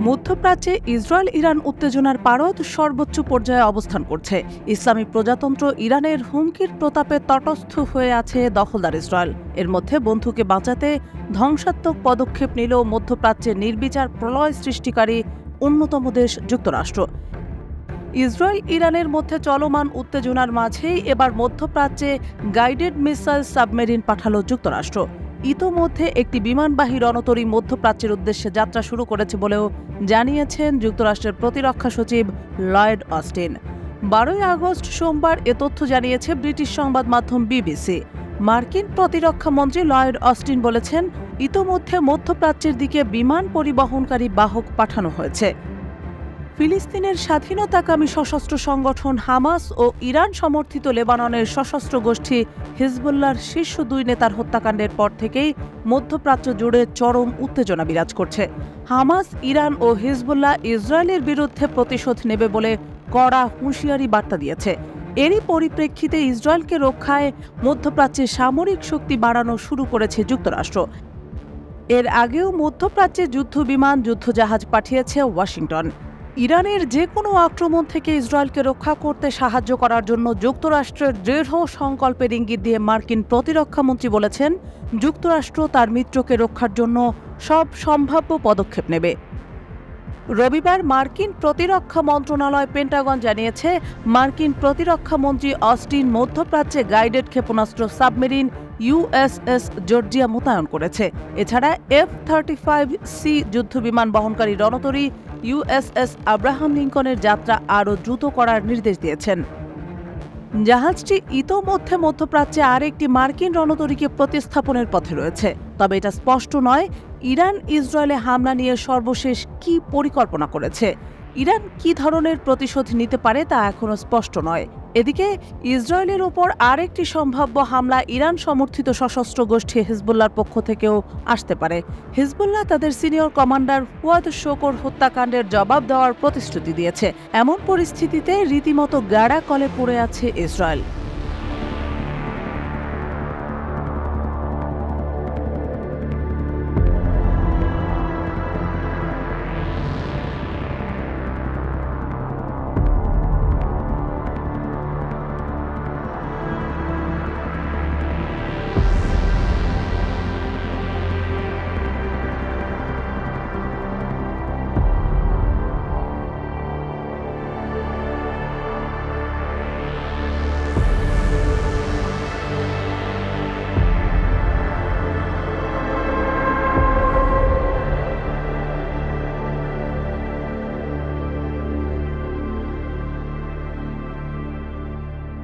মধ্যপ্রাচ্যে Israel Iran উত্তেজনার পারদ সর্বোচ্চ পর্যায়ে অবস্থান করছে। ইসলামী প্রজাতন্ত্র ইরানের হুমকির প্রতাপে তটস্থ হয়ে আছে দখলদার ইসরায়েল। এর মধ্যে বন্ধুকে বাঁচাতে ধ্বংসাত্মক পদক্ষেপ নিল মধ্যপ্রাচ্যে নির্বিচার প্রলয় সৃষ্টিকারী অন্যতম দেশ যুক্তরাষ্ট্র। ইসরায়েল ইরানের মধ্যে চলমান উত্তেজনার মাঝেই এবার মধ্যপ্রাচ্যে গাইডেড মিসাইল সাবমেরিন পাঠালো যুক্তরাষ্ট্র। ইতোমধ্যে একটি বিমানবাহী রণতরী মধ্যপ্রাচ্যের উদ্দেশ্যে যাত্রা শুরু করেছে বলেও জানিয়েছেন যুক্তরাষ্ট্রের প্রতিরক্ষা সচিব লয়েড অস্টিন। 12 আগস্ট সোমবার এ তথ্য জানিয়েছে ব্রিটিশ সংবাদ মাধ্যম বিবিসি। মার্কিন প্রতিরক্ষা মন্ত্রী লয়েড অস্টিন বলেছেন, ইতোমধ্যে মধ্যপ্রাচ্যের দিকে বিমান পরিবহনকারী বাহক পাঠানো হয়েছে। ফিলিস্তিনের স্বাধীনতাকামী সশস্ত্র সংগঠন হামাস ও ইরান সমর্থিত লেবাননের সশস্ত্র গোষ্ঠী হিজবুল্লাহর শীর্ষ 2 নেতার হত্যাকাণ্ডের পর থেকেই মধ্যপ্রাচ্য জুড়ে চরম উত্তেজনা বিরাজ করছে। হামাস, ইরান ও হিজবুল্লাহ ইসরায়েলের বিরুদ্ধে প্রতিশোধ নেবে বলে কড়া হুঁশিয়ারি বার্তা দিয়েছে। এরই পরিপ্রেক্ষিতে ইসরায়েলকে রক্ষায় মধ্যপ্রাচ্যে সামরিক শক্তি বাড়ানো শুরু করেছে যুক্তরাষ্ট্র। এর আগেও মধ্যপ্রাচ্যে যুদ্ধবিমান, যুদ্ধজাহাজ পাঠিয়েছে ওয়াশিংটন। ইরানের যে কোনো আক্রমণ থেকে ইসরায়েলকে রক্ষা করতে সাহায্য করার জন্য যুক্তরাষ্ট্রের দৃঢ় সংকল্পের ইঙ্গিত দিয়ে মার্কিন প্রতিরক্ষামন্ত্রী বলেছেন, যুক্তরাষ্ট্র তার মিত্রকে রক্ষার জন্য সব সম্ভাব্য পদক্ষেপ নেবে। রবিবার মার্কিন প্রতিরক্ষা মন্ত্রণালয় পেন্টাগন জানিয়েছে, মার্কিন প্রতিরক্ষামন্ত্রী অস্টিন মধ্যপ্রাচ্যে গাইডেড ক্ষেপণাস্ত্র সাবমেরিন ইউএসএস জর্জিয়া মোতায়েন করেছে। এছাড়া F-35C যুদ্ধবিমান বহনকারী রণতরী ইউএসএস আব্রাহাম লিঙ্কনের যাত্রা আরও দ্রুত করার নির্দেশ দিয়েছেন। জাহাজটি ইতোমধ্যে মধ্যপ্রাচ্যে আরেকটি মার্কিন রণতরীকে প্রতিস্থাপনের পথে রয়েছে। তবে এটা স্পষ্ট নয় ইরান ইসরায়েলে হামলা নিয়ে সর্বশেষ কী পরিকল্পনা করেছে। ইরান কী ধরনের প্রতিশোধ নিতে পারে তা এখনও স্পষ্ট নয়। এদিকে ইসরায়েলের ওপর আরেকটি সম্ভাব্য হামলা ইরান সমর্থিত সশস্ত্র গোষ্ঠী হিজবুল্লাহর পক্ষ থেকেও আসতে পারে। হিজবুল্লাহ তাদের সিনিয়র কমান্ডার ফুয়াদ শোকর হত্যাকাণ্ডের জবাব দেওয়ার প্রতিশ্রুতি দিয়েছে। এমন পরিস্থিতিতে রীতিমতো গাড়া কলে পড়ে আছে ইসরায়েল।